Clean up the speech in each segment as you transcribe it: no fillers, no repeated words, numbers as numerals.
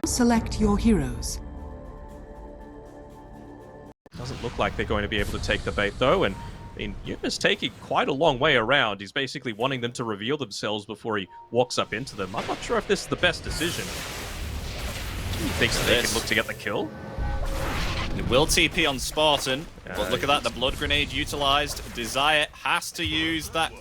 select your heroes. Doesn't look like they're going to be able to take the bait though, and I mean, Yuma's taking quite a long way around. He's basically wanting them to reveal themselves before he walks up into them. I'm not sure if this is the best decision. He thinks that they can look to get the kill. It will TP on Spartan, but look at that, the blood grenade utilized. Desire has to use that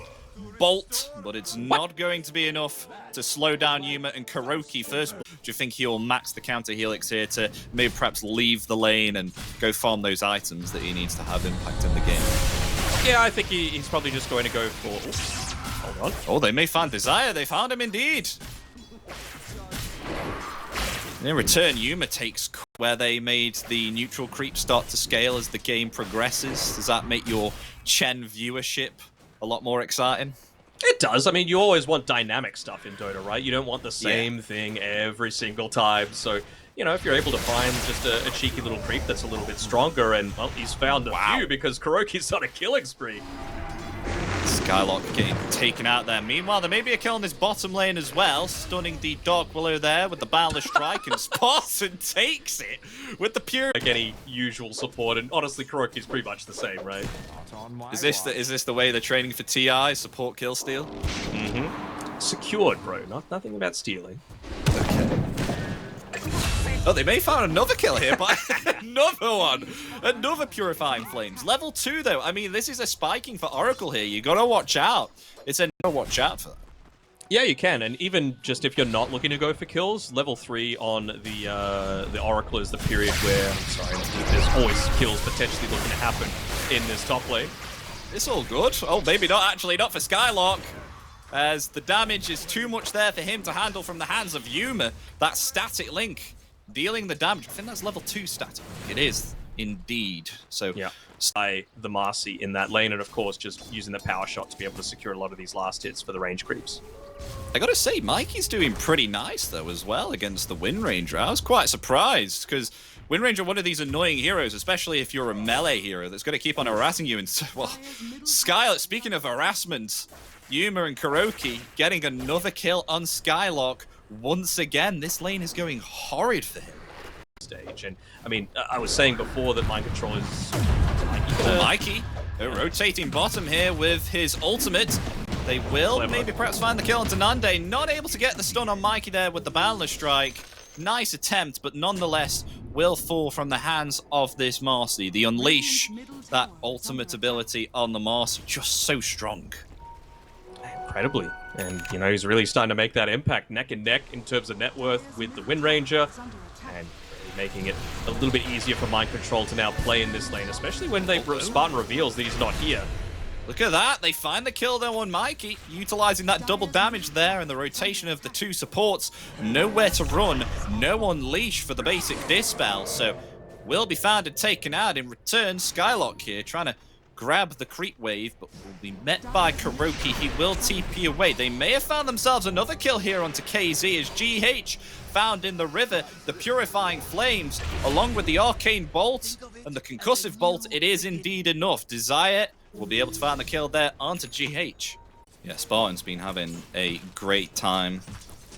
bolt, but it's not going to be enough to slow down Yuma and Kuroki first. Do you think he'll max the counter helix here to maybe perhaps leave the lane and go farm those items that he needs to have impact in the game? Yeah, I think he's probably just going to go for... Oops. Hold on. Oh, they may find Desire. They found him indeed. In return, Yuma takes where they made the neutral creep start to scale as the game progresses. Does that make your Chen viewership a lot more exciting? It does. I mean, you always want dynamic stuff in Dota, right? You don't want the same thing every single time. So, you know, if you're able to find just a cheeky little creep that's a little bit stronger, and, well, he's found a few because Kuroki's on a killing spree. Skylock getting taken out there. Meanwhile, there may be a kill in this bottom lane as well. Stunning the Dark Willow there with the Boundless Strike, and Spartan takes it with the pure... Like any usual support, and honestly, Kuroki's pretty much the same, right? Is this the way they're training for TI, support kill steal? Mm-hmm. Secured, bro. Nothing about stealing. Okay. Oh, they may find another kill here, but another one. Another Purifying Flames. Level 2, though. I mean, this is a spiking for Oracle here. You gotta watch out. It's a watch out for that. Yeah, you can, and even just if you're not looking to go for kills, level 3 on the Oracle is the period where, I'm sorry, there's always kills potentially looking to happen in this top lane. It's all good. Oh, maybe not, actually, not for Skylock, as the damage is too much there for him to handle from the hands of Yuma. That static link dealing the damage. I think that's level 2 static. It is, indeed. So, yeah. By the Marcy in that lane, and of course, just using the power shot to be able to secure a lot of these last hits for the range creeps. I gotta say, Mikey's doing pretty nice, though, as well, against the Wind Ranger. I was quite surprised, because Wind Ranger, one of these annoying heroes, especially if you're a melee hero that's going to keep on harassing you. And, well, Skylock, speaking of harassment, Yuma and Kuroki getting another kill on Skylock. Once again, this lane is going horrid for him. Stage, and I mean, I was saying before that mind control is... Mikey, rotating bottom here with his ultimate. They will maybe perhaps find the kill onto Nande. Not able to get the stun on Mikey there with the Boundless Strike. Nice attempt, but nonetheless will fall from the hands of this Marcy. The Unleash, that ultimate ability on the Marcy, just so strong. Incredibly. And, you know, he's really starting to make that impact neck and neck in terms of net worth with the Wind Ranger, and making it a little bit easier for mind control to now play in this lane, especially when Spartan reveals that he's not here. Look at that, they find the kill though on Mikey, utilizing that double damage there and the rotation of the two supports. Nowhere to run, no Unleash for the basic Dispel, so will be found and taken out. In return, Skylock here trying to grab the creep wave, but will be met by Kuroki. He will TP away. They may have found themselves another kill here onto KZ as GH found in the river the Purifying Flames, along with the Arcane Bolt and the Concussive Bolt. It is indeed enough. Desire will be able to find the kill there onto GH. Yeah, Spartan's been having a great time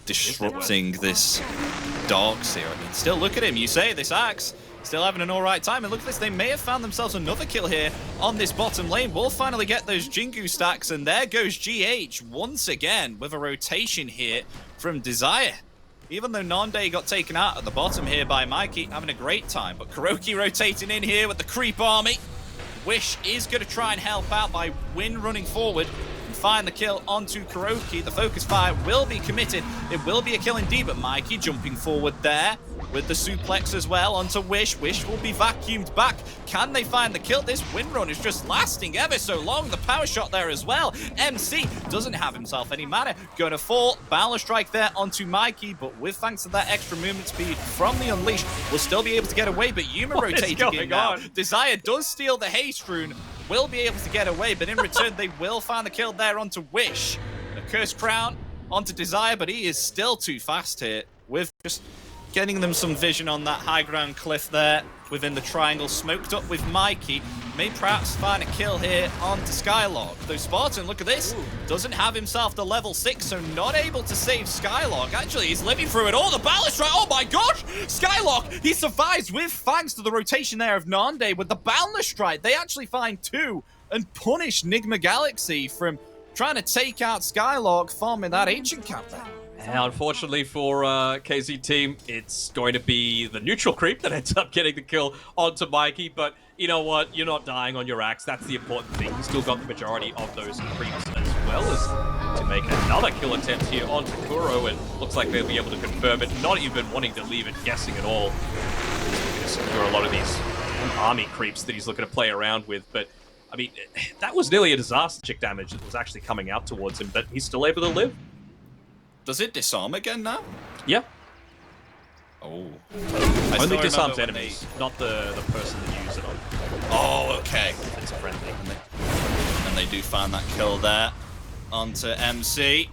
disrupting this Darks here. I mean, still look at him. You say this Axe still having an alright time, and look at this, they may have found themselves another kill here on this bottom lane. We'll finally get those Jingu stacks, and there goes GH once again with a rotation here from Desire. Even though Nande got taken out at the bottom here by Mikey, having a great time, but Kuroki rotating in here with the creep army. Wish is going to try and help out by Wind running forward and find the kill onto Kuroki. The focus fire will be committed. It will be a kill indeed, but Mikey jumping forward there with the suplex as well onto Wish. Wish will be vacuumed back. Can they find the kill? This Wind run is just lasting ever so long. The power shot there as well. MC doesn't have himself any mana. Going to fall. Boundless Strike there onto Mikey, but with thanks to that extra movement speed from the Unleash, will still be able to get away, but Yuma rotating in now. Desire does steal the haste rune, will be able to get away, but in return they will find the kill there onto Wish. A Cursed Crown onto Desire, but he is still too fast here with just getting them some vision on that high ground cliff there within the triangle, smoked up with Mikey. may perhaps find a kill here onto Skylark. Though Spartan, look at this, doesn't have himself the level 6, so not able to save Skylark. Actually, he's living through it all. The Balance Strike, oh my gosh! Skylark, he survives with thanks to the rotation there of Nande with the Boundless Strike. They actually find 2 and punish Nigma Galaxy from trying to take out Skylark, farming that Ancient Camp there. And unfortunately for KZ team, it's going to be the neutral creep that ends up getting the kill onto Mikey, but you know what? You're not dying on your axe. That's the important thing. You still got the majority of those creeps, as well as to make another kill attempt here onto Kuro, and looks like they'll be able to confirm it, not even wanting to leave it guessing at all. He's looking to secure a lot of these army creeps that he's looking to play around with, but I mean, that was nearly a disaster chick damage that was actually coming out towards him, but he's still able to live. Does it disarm again now? Yeah. Oh. Only disarms enemies, not the person that you use it on. Oh, okay. It's friendly. And they do find that kill there onto MC.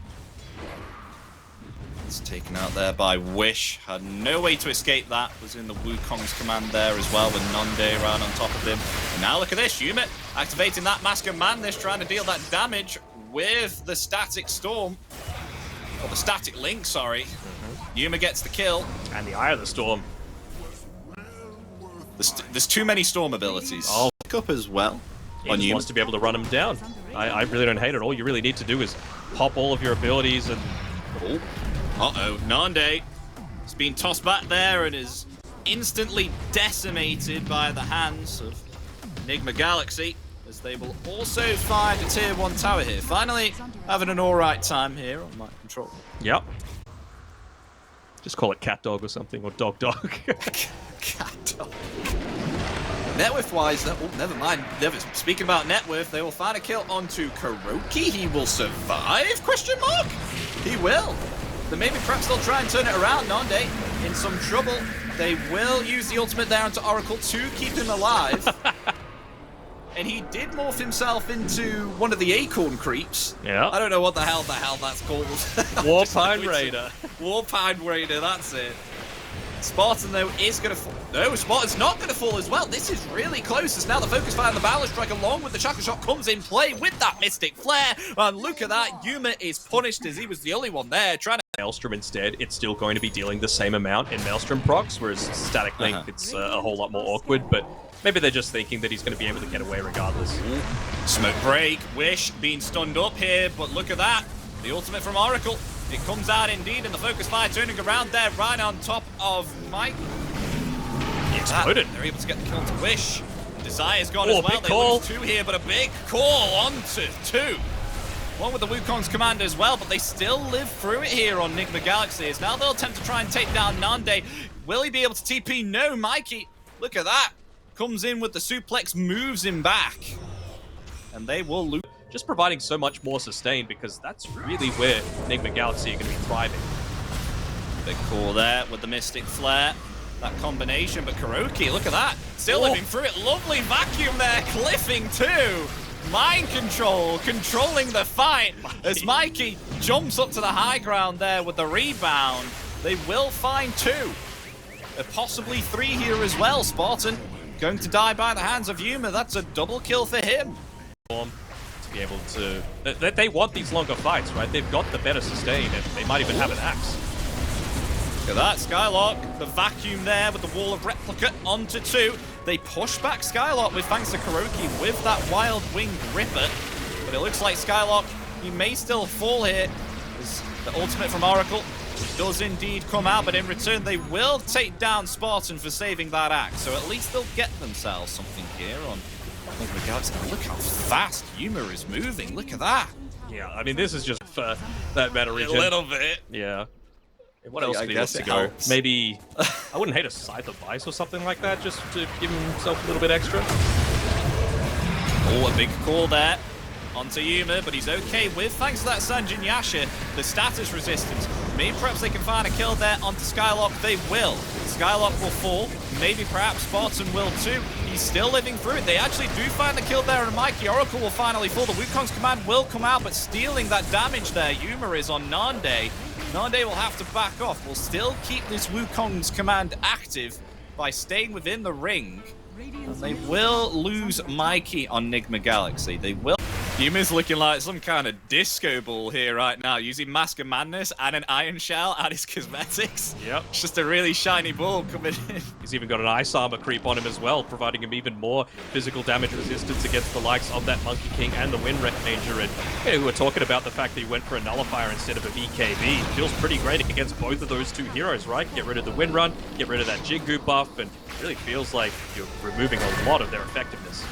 It's taken out there by Wish. Had no way to escape that. Was in the Wukong's command there as well with Nande around on top of him. And now look at this. Yumet activating that Mask of Madness, trying to deal that damage with the Static Storm. Or the Static Link, sorry. Yuma gets the kill. And the Eye of the Storm. There's too many Storm abilities. Oh. Pick up as well. He just wants to be able to run him down. I really don't hate it. All you really need to do is pop all of your abilities and... Oh. Uh-oh. Nande has been tossed back there and is instantly decimated by the hands of Nigma Galaxy, as they will also find a tier 1 tower here. Finally having an alright time here on my control. Yep. Just call it cat dog or something, or dog dog. Cat dog. Net worth wise, oh, never mind. Speaking about net worth, they will find a kill onto Kuroki. He will survive? Question mark? He will. Then maybe perhaps they'll try and turn it around. Nande in some trouble. They will use the ultimate there onto Oracle to keep him alive. And he did morph himself into one of the Acorn creeps. Yeah. I don't know what the hell that's called. Warpine Raider. Warpine Raider, that's it. Spartan, though, is going to fall. No, Spartan's not going to fall as well. This is really close, as now the Focus Fire and the Balance Strike along with the Chakra Shot comes in play with that Mystic Flare. And look at that, Yuma is punished as he was the only one there trying to... Maelstrom instead, it's still going to be dealing the same amount in Maelstrom procs, whereas Static Link, it's a whole lot more awkward, but maybe they're just thinking that he's going to be able to get away regardless. Ooh. Smoke Break, Wish being stunned up here, but look at that. The ultimate from Oracle. It comes out indeed, and the Focus Fire turning around there right on top of Mike. He exploded. They're able to get the kill to Wish. Desire's gone as well. Big call. They lose 2 here, but a big call onto 2. One with the Wukong's command as well, but they still live through it here on Nigma Galaxy. Now they'll attempt to try and take down Nande. Will he be able to TP? No, Mikey. Look at that. Comes in with the suplex, moves him back. And they will lose. Just providing so much more sustain, because that's really where Nigma Galaxy are going to be thriving. Big call there with the Mystic Flare. That combination, but Kuroki, look at that. Still living through it. Lovely vacuum there, cliffing too. Mind control, controlling the fight as Mikey jumps up to the high ground there with the rebound. They will find 2. Possibly 3 here as well. Spartan going to die by the hands of Yuma. That's a double kill for him. To be able to... They want these longer fights, right? They've got the better sustain, and they might even have an axe. Look at that, Skylark, the vacuum there with the wall of replica onto 2. They push back Skylark with thanks to Kuroki with that Wild Wing Ripper. But it looks like Skylark, he may still fall here. As the ultimate from Oracle does indeed come out, but in return they will take down Spartan for saving that axe. So at least they'll get themselves something here on Nigma Galaxy. Look how fast Yuma is moving, look at that. Yeah, I mean, this is just for that meta region. A little bit. Yeah. What else could he want to go? Helps. Maybe, I wouldn't hate a Scythe of Vice or something like that, just to give himself a little bit extra. Oh, a big call there onto Yuma, but he's okay with, thanks to that Sanjin Yasha, the status resistance. Maybe perhaps they can find a kill there onto Skylark. They will. Skylark will fall. Maybe perhaps Spartan will too. He's still living through it. They actually do find the kill there, and Mikey Oracle will finally fall. The Wukong's command will come out, but stealing that damage there, Yuma is on Nande. Nande will have to back off. We'll still keep this Wukong's command active by staying within the ring. And they will lose Mikey on Nigma Galaxy. They will. Yuma's looking like some kind of disco ball here right now, using Mask of Madness and an Iron Shell and his cosmetics. Yep. It's just a really shiny ball coming in. He's even got an Ice Armor creep on him as well, providing him even more physical damage resistance against the likes of that Monkey King and the Wind Ranger. And we were talking about the fact that he went for a Nullifier instead of a BKB. Feels pretty great against both of those two heroes, right? Get rid of the Wind Run, get rid of that Jingu buff, and really feels like you're removing a lot of their effectiveness.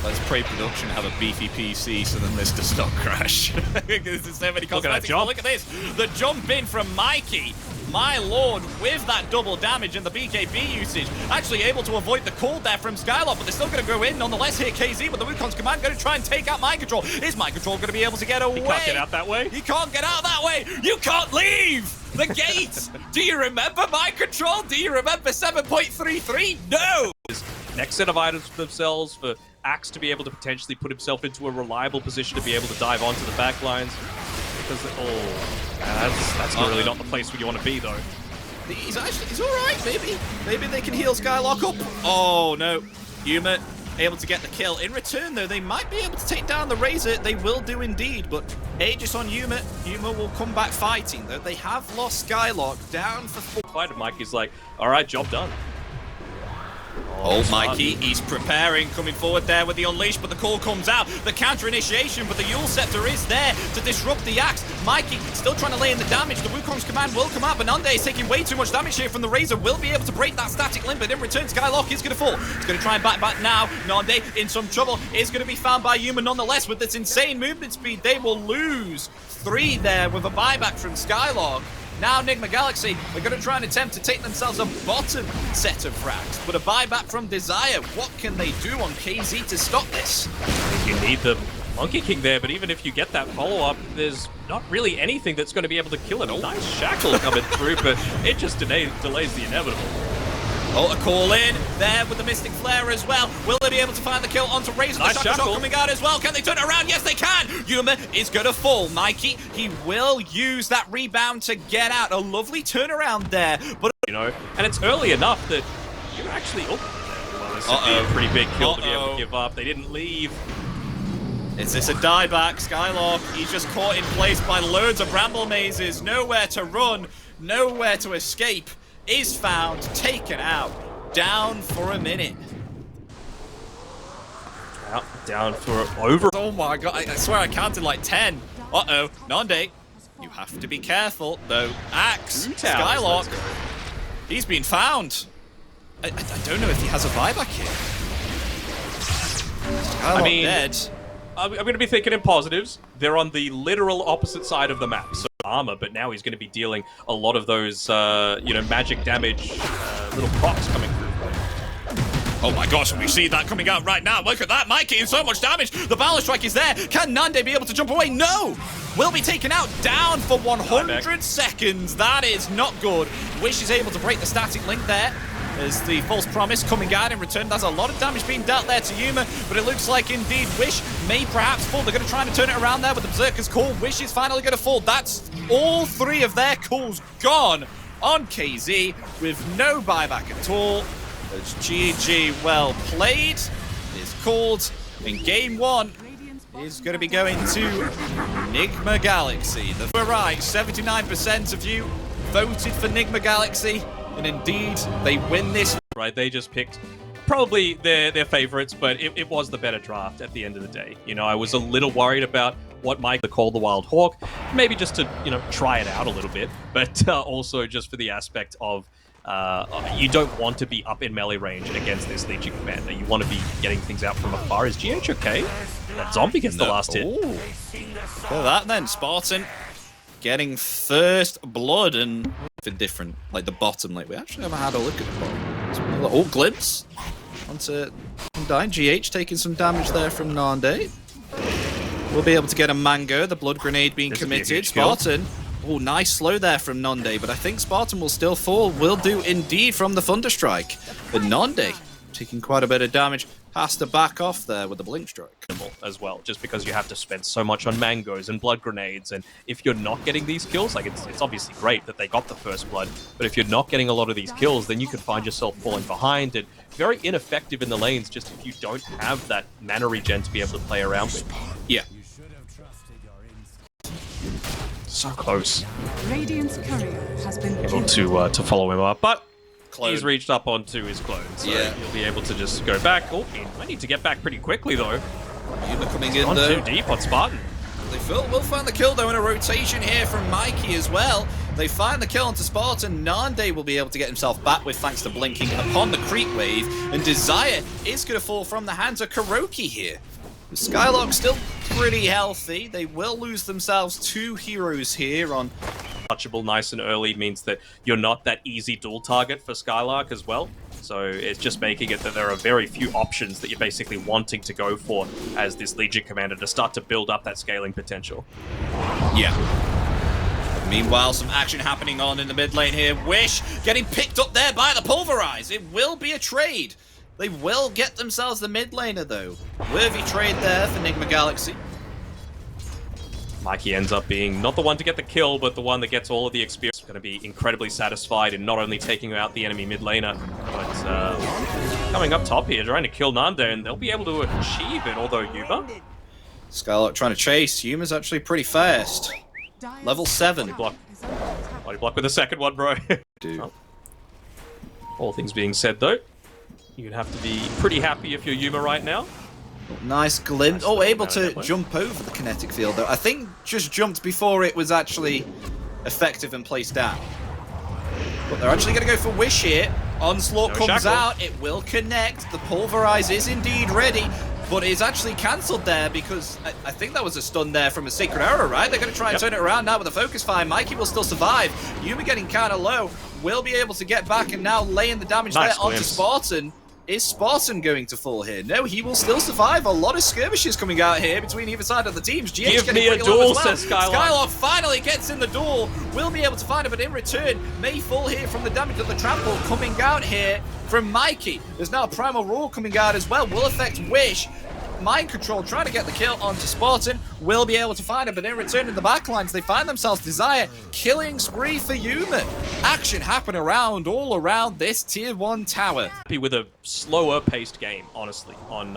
Let's pre-production have a beefy PC so then this does not crash. There's so many cosmetics. Look at this. The jump in from Mikey. My lord, with that double damage and the BKB usage, actually able to avoid the call there from Skylock, but they're still going to go in. Nonetheless, here KZ with the Wukong's command going to try and take out Mind Control. Is Mind Control going to be able to get away? He can't get out that way. He can't get out that way. You can't leave the gate. Do you remember Mind Control? Do you remember 7.33? No. Next set of items for themselves for Axe to be able to potentially put himself into a reliable position to be able to dive onto the back lines. Because, that's really not the place where you want to be, though. He's all right, maybe. Maybe they can heal Skylock up. Oh, no. Yuma able to get the kill. In return, though, they might be able to take down the Razor. They will do indeed, but Aegis on Yuma. Yuma will come back fighting, though. They have lost Skylock down for 4. Fighter Mikey's like, all right, job done. Oh, Mikey, he's preparing, coming forward there with the Unleash, but the call comes out. The counter initiation, but the Yule Scepter is there to disrupt the Axe. Mikey still trying to lay in the damage. The Wukong's command will come out, but Nande is taking way too much damage here from the Razor. Will be able to break that static limb, but in return, Skylock is going to fall. He's going to try and back now. Nande in some trouble, is going to be found by Yuma nonetheless. With this insane movement speed, they will lose 3 there with a buyback from Skylock. Now Nigma Galaxy are going to try and attempt to take themselves a bottom set of frags, but a buyback from Desire. What can they do on KZ to stop this? You need the Monkey King there, but even if you get that follow-up, there's not really anything that's going to be able to kill him. Nice shackle coming through, but it just delays the inevitable. Oh, a call in there with the Mystic Flare as well. Will they be able to find the kill onto Razor? Nice the shackle shot coming out as well. Can they turn it around? Yes, they can. Yuma is going to fall. Mikey, he will use that rebound to get out. A lovely turnaround there. But you know, and it's early enough that you're actually... Oh, well, this would be a pretty big kill to be able to give up. They didn't leave. Is this a dieback? Skylock, he's just caught in place by loads of bramble mazes. Nowhere to run, nowhere to escape. Is found, taken out, down for a minute. Down for over. Oh my god, I swear I counted like 10. Uh-oh, Nande, you have to be careful, though. Axe, Skylock, he's been found. I don't know if he has a buyback here. Skylock dead. I'm going to be thinking in positives. They're on the literal opposite side of the map. So armor, but now he's going to be dealing a lot of those, magic damage, little procs coming through. Oh my gosh, we see that coming out right now. Look at that, Mikey, and so much damage. The Balance Strike is there. Can Nande be able to jump away? No! Will be taken out, down for 100 seconds. That is not good. Wish is able to break the static link there. There's the False Promise coming out in return. There's a lot of damage being dealt there to Yuma, but it looks like indeed Wish may perhaps fall. They're going to try and turn it around there with the Berserker's Call. Wish is finally going to fall. That's all 3 of their calls gone on KZ with no buyback at all. As GG well played is called in game 1 is going to be going to Nigma Galaxy. We're right, 79% of you voted for Nigma Galaxy. And indeed, they win this. Right, they just picked probably their favorites, but it was the better draft at the end of the day. You know, I was a little worried about what Mike called the Wild Hawk, maybe just to, try it out a little bit, but also just for the aspect of you don't want to be up in melee range against this Legion Commander. You want to be getting things out from afar. Is GH okay? That zombie gets the last hit. Look at that then, Spartan getting first blood and different, like the bottom. Like we actually never had a look at the bottom. Oh, glimpse onto Dying. GH taking some damage there from Nande. We'll be able to get a Mango. The blood grenade being committed. Spartan. Oh, nice slow there from Nande, but I think Spartan will still fall. Will do indeed from the Thunderstrike. But Nande taking quite a bit of damage. has to back off there with the blink strike. As well, just because you have to spend so much on mangoes and blood grenades, and if you're not getting these kills, like it's obviously great that they got the first blood, but if you're not getting a lot of these kills, then you can find yourself falling behind and very ineffective in the lanes, just if you don't have that mana regen to be able to play around with. Yeah. So close. Radiant's courier has been Able to follow him up, but Clone. he's reached up onto his clone, so Yeah. he'll be able to just go back. Oh, he might need to get back pretty quickly though. Yuma coming in On though. too deep on Spartan. They will find the kill though in a rotation here from Mikey as well. They find the kill onto Spartan. Nande will be able to get himself back with thanks to blinking upon the creep wave. And Desire is going to fall from the hands of Kuroki here. The Skylark's still pretty healthy. They will lose themselves 2 heroes here on... Touchable nice and early means that you're not that easy dual target for Skylark as well. So it's just making it that there are very few options that you're basically wanting to go for as this Legion Commander to start to build up that scaling potential. Yeah. Meanwhile, some action happening on in the mid lane here. Wish getting picked up there by the Pulverize. It will be a trade. They will get themselves the mid laner though. Worthy trade there for Nigma Galaxy. Mikey ends up being not the one to get the kill, but the one that gets all of the experience. Going to be incredibly satisfied in not only taking out the enemy mid laner, but coming up top here, trying to kill Nande, and they'll be able to achieve it, although Yuma... Skylark trying to chase. Yuma's actually pretty fast. Level 7. Block. Why do you block with the second one, bro? Oh. All things being said, though, you'd have to be pretty happy if you're Yuma right now. Nice glimpse. Oh, able to jump over the kinetic field, though. I think just jumped before it was actually effective and placed down. But they're actually going to go for Wish here. Onslaught comes shackle. out. It will connect. The Pulverize is indeed ready. But it's actually cancelled there because I think that was a stun there from a Sacred Arrow, right? They're going to try and turn it around now with a focus fire. Mikey will still survive. Yuma getting kind of low. Will be able to get back and now laying the damage there onto Spartan. Is Spartan going to fall here? No, he will still survive. A lot of skirmishes coming out here between either side of the teams. GH Give me a duel, says Skylark. Skylark finally gets in the duel. Will be able to find it, but in return, may fall here from the damage of the trample coming out here from Mikey. There's now a Primal Roar coming out as well. Will affect Wish. Mind Control trying to get the kill onto Spartan. Will be able to find it, but in return in the backlines, they find themselves Desire. Killing spree for Yuma. Action happen all around this tier 1 tower. Happy with a slower paced game, honestly, on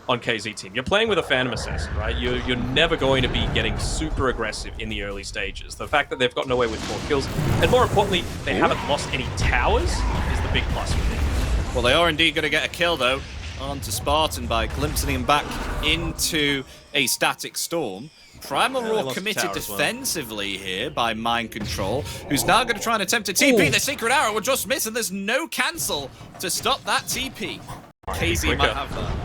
KZ team. You're playing with a Phantom Assassin, right? You're never going to be getting super aggressive in the early stages. The fact that they've gotten away with 4 kills, and more importantly, they haven't lost any towers, is the big plus for them. Well, they are indeed going to get a kill, though, onto Spartan by glimpsing him back into a static storm. Primal Roar committed defensively here by Mind Control, who's now going to try and attempt a TP. The Secret Arrow will just miss, and there's no cancel to stop that TP. KZ might have that.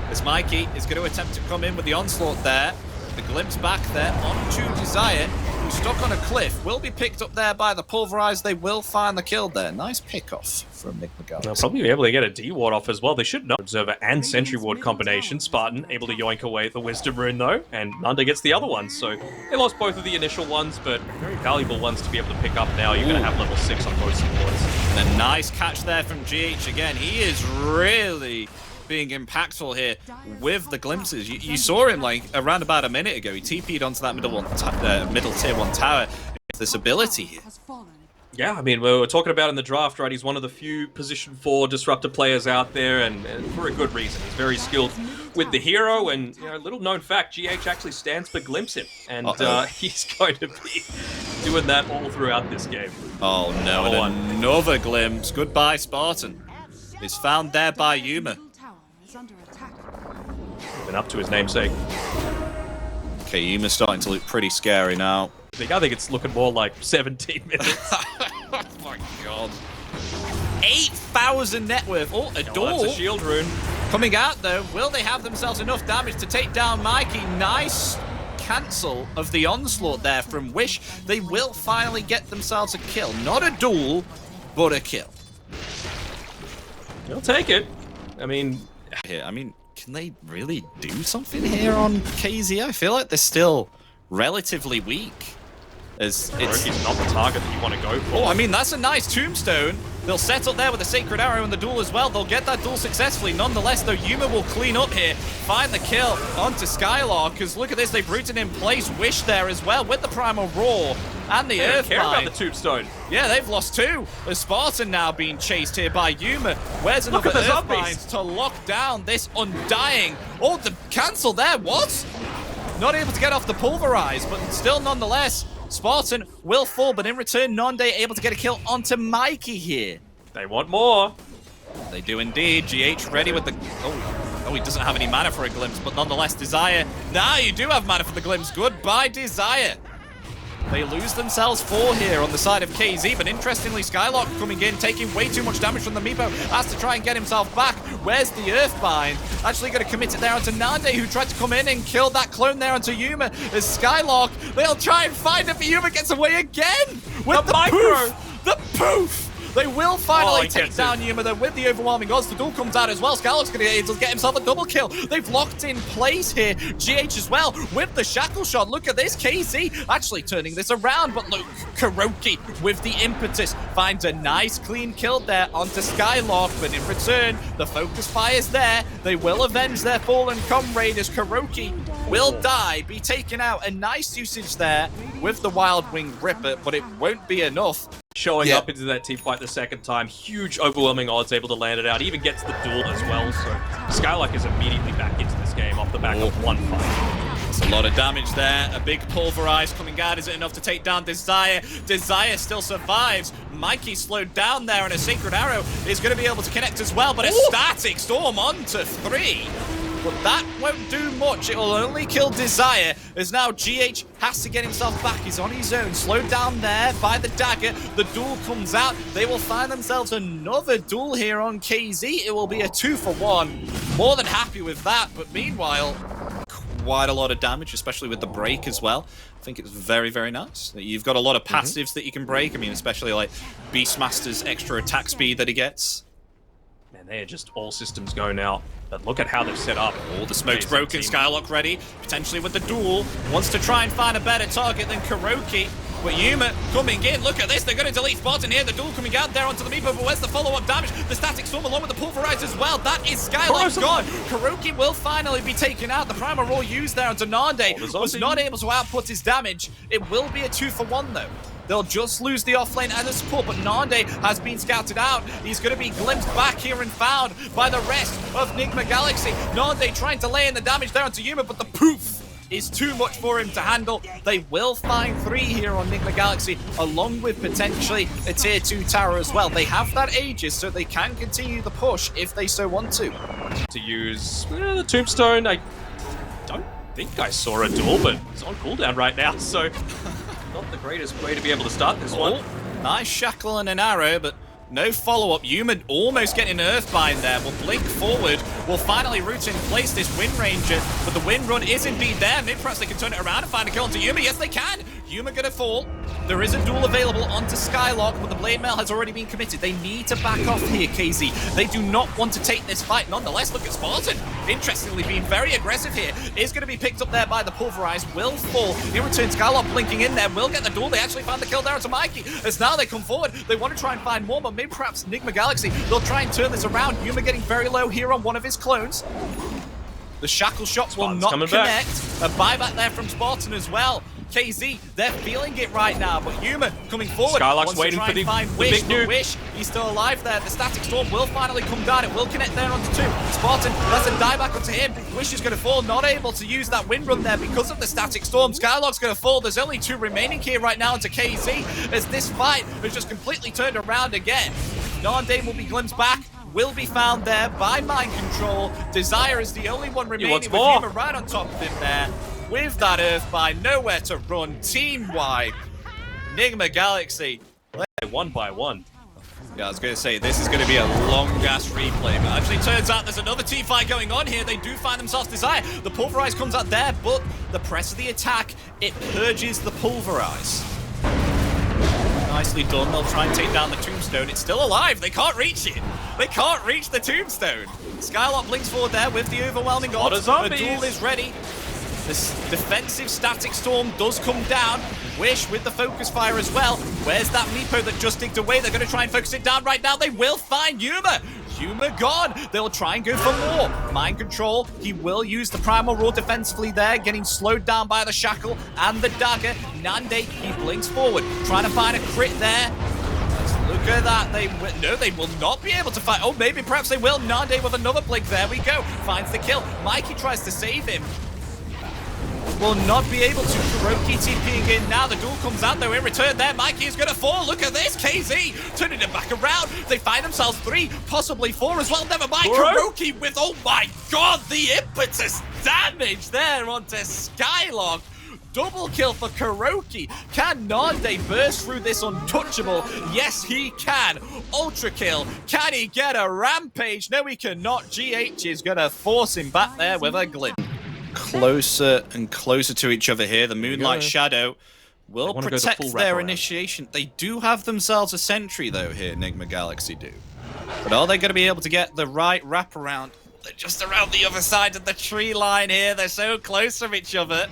As Mikey is going to attempt to come in with the onslaught there. The glimpse back there onto Desire, who's stuck on a cliff, will be picked up there by the Pulverize. They will find the kill there. Nice pick-off from Nigma Galaxy. They'll probably be able to get a D-Ward off as well. They should know. Observer and Sentry Ward combination. Spartan able to yoink away the Wisdom Rune, though, and Nanda gets the other one. So they lost both of the initial ones, but very valuable ones to be able to pick up now. You're going to have level 6 on both supports. And a nice catch there from GH again. He is really being impactful here with the glimpses. You saw him like around about a minute ago. He TP'd onto that middle tier 1 tower. This ability here. Yeah, I mean, we were talking about in the draft, right? He's one of the few position 4 disruptor players out there, and for a good reason. He's very skilled with the hero, and you know, little known fact, GH actually stands for glimpse him, and he's going to be doing that all throughout this game. Oh no, and another glimpse. Goodbye, Spartan. Is found there by Yuma. Been up to his namesake. Okay, Yuma's starting to look pretty scary now. I think it's looking more like 17 minutes. Oh my god. 8,000 net worth. Oh, a door. That's a shield rune. Coming out though, will they have themselves enough damage to take down Mikey? Nice cancel of the onslaught there from Wish. They will finally get themselves a kill. Not a duel, but a kill. They'll take it. I mean, can they really do something here on KZ? I feel like they're still relatively weak. As it's not the target that you want to go for. Oh, I mean, that's a nice tombstone. They'll set up there with the Sacred Arrow and the duel as well. They'll get that duel successfully. Nonetheless, though, Yuma will clean up here, find the kill onto Skylark, because look at this, they've rooted in place Wish there as well with the Primal Roar and the Earthbind. Care about the Tombstone. Yeah, they've lost two. The Spartan now being chased here by Yuma. Where's another Earthbind to lock down this Undying? Oh, the cancel there, what? Not able to get off the Pulverize, but still nonetheless, Spartan will fall, but in return, Nonde able to get a kill onto Mikey here. They want more. They do indeed. GH ready with the... Oh, he doesn't have any mana for a Glimpse, but nonetheless, Desire. Now you do have mana for the Glimpse. Goodbye, Desire. They lose themselves 4 here on the side of KZ, but interestingly, Skylark coming in, taking way too much damage from the Meepo, has to try and get himself back. Where's the Earthbind? Actually going to commit it there onto Nande, who tried to come in and kill that clone there onto Yuma. As Skylark, they'll try and find it, but Yuma gets away again with the poof! The poof! They will finally take down Yuma though with the overwhelming odds. The duel comes out as well. Skylark's going to get himself a double kill. They've locked in place here. GH as well with the shackle shot. Look at this. KZ actually turning this around. But look, Kuroki with the impetus finds a nice clean kill there onto Skylark. But in return, the focus fire's there. They will avenge their fallen comrade as Kuroki will die, be taken out. A nice usage there with the Wild Wing Ripper, but it won't be enough. Showing up into that team fight the second time. Huge overwhelming odds, able to land it out. He even gets the duel as well, so Skylark is immediately back into this game off the back of one fight. It's a lot of damage there. A big Pulverize coming out. Is it enough to take down Desire? Desire still survives. Mikey slowed down there, and a Sacred Arrow is going to be able to connect as well, but a Static Storm onto 3. But that won't do much. It will only kill Desire, as now GH has to get himself back. He's on his own, slowed down there by the dagger. The duel comes out. They will find themselves another duel here on KZ. It will be a 2-for-1. More than happy with that, but meanwhile, quite a lot of damage, especially with the break as well. I think it's very, very nice. You've got a lot of passives that you can break. I mean, especially like Beastmaster's extra attack speed that he gets. Man, they are just all systems go now. But look at how they've set up. Oh, the smoke's broken. Skylark ready, potentially with the duel. Wants to try and find a better target than Kuroki. But Yuma coming in. Look at this. They're going to delete Spartan here. The duel coming out there onto the Meepo. But where's the follow-up damage? The Static Storm along with the Pulverize as well. That is Skylark gone. Kuroki will finally be taken out. The Primal Roar used there onto Nande was not able to output his damage. It will be a 2-for-1 though. They'll just lose the offlane and the support, but Nande has been scouted out. He's going to be glimpsed back here and found by the rest of Nigma Galaxy. Nande trying to lay in the damage there onto Yuma, but the poof is too much for him to handle. They will find 3 here on Nigma Galaxy, along with potentially a tier 2 tower as well. They have that Aegis, so they can continue the push if they so want to. To use the Tombstone, I don't think I saw a duel, but it's on cooldown right now, so not the greatest way to be able to start this one. Nice shackle and an arrow, but no follow-up. Yuma almost getting an Earthbind there. Will blink forward. Will finally root in place this Wind Ranger, but the Wind Run is indeed there. Maybe perhaps they can turn it around and find a kill onto Yuma. Yes, they can. Yuma gonna fall. There is a duel available onto Skylark, but the Blade Mail has already been committed. They need to back off here, KZ. They do not want to take this fight. Nonetheless, look at Spartan. Interestingly, being very aggressive here. Is going to be picked up there by the Pulverize. Will fall. In return, Skylark blinking in there. Will get the duel. They actually found the kill there onto Mikey. As now they come forward. They want to try and find more, but maybe perhaps Nigma Galaxy. They'll try and turn this around. Yuma getting very low here on one of his clones. The shackle shot will not connect. A buyback there from Spartan as well. KZ, they're feeling it right now, but Yuma coming forward. Skylark's waiting for the Wish, big nuke. Wish, he's still alive there. The Static Storm will finally come down. It will connect there onto 2. Spartan has a dieback onto him. Wish is going to fall, not able to use that Wind Run there because of the Static Storm. Skylark's going to fall. There's only 2 remaining here right now onto KZ, as this fight has just completely turned around again. Nandane will be glimpsed back. Will be found there by Mind Control. Desire is the only one remaining with Yuma right on top of him there. With that Earthbind, nowhere to run, team-wide. Nigma Galaxy. 1 by 1. Yeah, I was going to say, this is going to be a long-ass replay, but actually turns out there's another team fight going on here. They do find themselves Desire. The Pulverize comes out there, but the press of the attack, it purges the Pulverize. Nicely done. They'll try and take down the Tombstone. It's still alive. They can't reach it. They can't reach the Tombstone. Skylark blinks forward there with the overwhelming odds. The duel is ready. This defensive static storm does come down. Wish with the focus fire as well. Where's that Meepo that just digged away? They're going to try and focus it down right now. They will find Yuma. Yuma gone. They'll try and go for more. Mind control. He will use the Primal Roar defensively there, getting slowed down by the Shackle and the Dagger. Nande, he blinks forward, trying to find a crit there. Look at that. No, they will not be able to fight. Oh, maybe perhaps they will. Nande with another blink. There we go. Finds the kill. Mikey tries to save him. Will not be able to. KuroKy TPing in now. The duel comes out though in return there. Mikey is going to fall. Look at this. KZ turning it back around. They find themselves 3, possibly 4 as well. Never mind. KuroKy with, oh my god, the impetus damage there onto Skylock. Double kill for KuroKy. Can Nande burst through this untouchable? Yes, he can. Ultra kill. Can he get a rampage? No, he cannot. GH is going to force him back there with a glimpse. Closer and closer to each other here. The Moonlight Shadow will protect their initiation. They do have themselves a sentry, though, here, Nigma Galaxy do. But are they going to be able to get the right wraparound? They're just around the other side of the tree line here. They're so close from each other.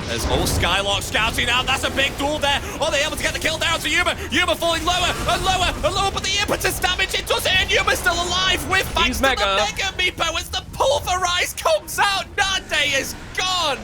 There's all Skylock scouting out. That's a big duel there. Are they able to get the kill down to Yuma? Yuma falling lower and lower and lower, but the impetus damage, it does it, and Yuma's still alive with thanks to the Mega Meepo as the Pulverize comes out. Nande is gone.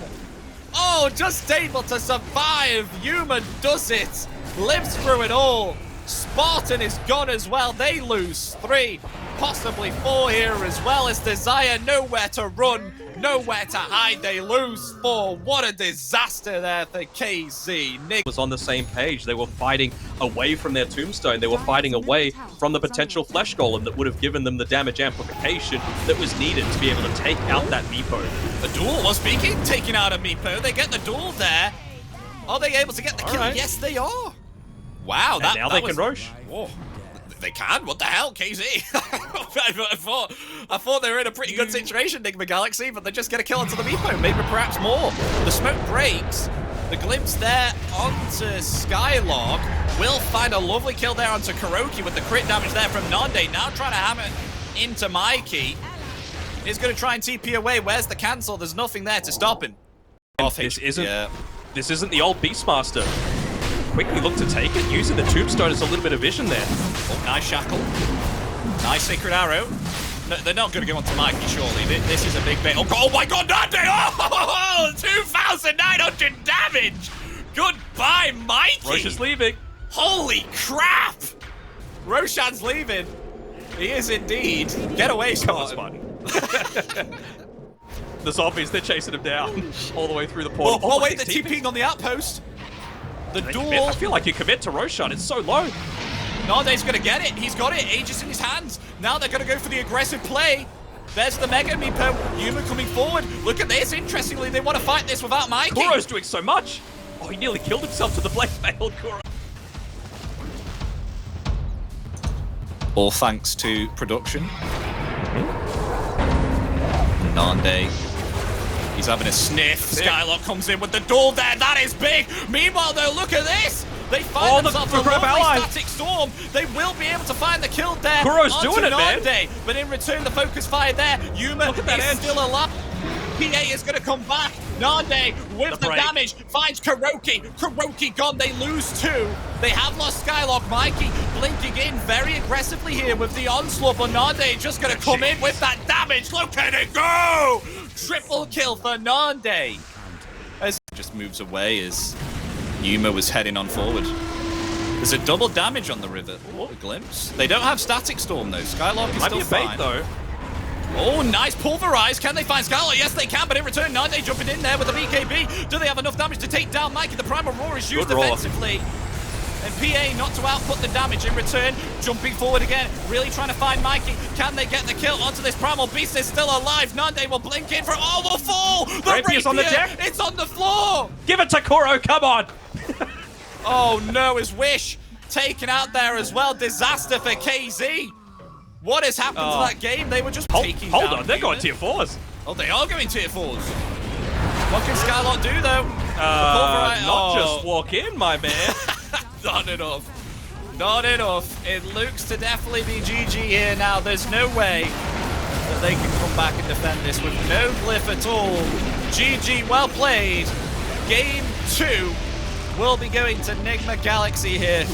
Oh, just able to survive. Yuma does it. Lives through it all. Spartan is gone as well. They lose 3, possibly 4 here as well as Desire nowhere to run, nowhere to hide. They lose 4. What a disaster there for KZ. Nick was on the same page. They were fighting away from their tombstone. They were fighting away from the potential flesh golem that would have given them the damage amplification that was needed to be able to take out that Meepo. The duel was speaking, taking out a Meepo. They get the duel there. Are they able to get the kill? Right. Yes, they are. Wow, and now they can Roche. Whoa. They can? What the hell, KZ? I thought they were in a pretty good situation, Nigma Galaxy, but they're just going to kill onto the Meepo, maybe perhaps more. The smoke breaks. The glimpse there onto Skylock. Will find a lovely kill there onto KuroKy with the crit damage there from Nande. Now trying to hammer into Mikey. He's going to try and TP away. Where's the cancel? There's nothing there to stop him. This isn't the old Beastmaster. Quickly look to take it, using the tombstone as a little bit of vision there. Oh, nice Shackle. Nice Sacred Arrow. No, they're not going to go on to Mikey, surely. This is a big bait. Oh my god, Nande! Oh, 2,900 damage! Goodbye, Mikey! Roche is leaving. Holy crap! Roshan's leaving. He is indeed. Get away, Spartan. The zombies, they're chasing him down all the way through the portal. Oh wait, they're TPing on the outpost. The duel. I feel like you commit to Roshan. It's so low. Nande's going to get it. He's got it. Aegis in his hands. Now they're going to go for the aggressive play. There's the Mega Meepo. Yuma coming forward. Look at this. Interestingly, they want to fight this without Mikey. Kuro's doing so much. Oh, he nearly killed himself to the Blade Mail, Kuro. All thanks to production. Nande. He's having a sniff. Skylock comes in with the duel there. That is big. Meanwhile, though, look at this. They find themselves a lovely static storm. They will be able to find the kill there. Kuro's doing it, man. But in return, the focus fire there. Yuma is still alive. PA is going to come back. Nande with the damage finds KuroKy. KuroKy gone. They lose 2. They have lost Skylock. Mikey blinking in very aggressively here with the onslaught. But Nande just going to come in with that damage. Look at it go! Triple kill for Nande. As he just moves away as Yuma was heading on forward. There's a double damage on the river. Oh, a glimpse. They don't have static storm though. Skylock is still fine. Though. Oh, nice Pulverize. Can they find Skylock? Yes, they can, but in return, Nande jumping in there with the BKB. Do they have enough damage to take down Mikey? The Primal Roar is used defensively. And PA not to output the damage in return. Jumping forward again, really trying to find Mikey. Can they get the kill onto this Primal Beast? Is still alive. Nande will blink in for the fall. The Rapier's on the deck. It's on the floor. Give it to Kuro, come on. Oh no, his Wish taken out there as well. Disaster for KZ. What has happened to that game? They were just taking down. Hold on, they're going tier 4s. Oh, they are going tier 4s. What can Skylock do though? Not just walk in, my man. Not enough. Not enough. It looks to definitely be GG here now. There's no way that they can come back and defend this with no glyph at all. GG, well played. Game 2 will be going to Nigma Galaxy here.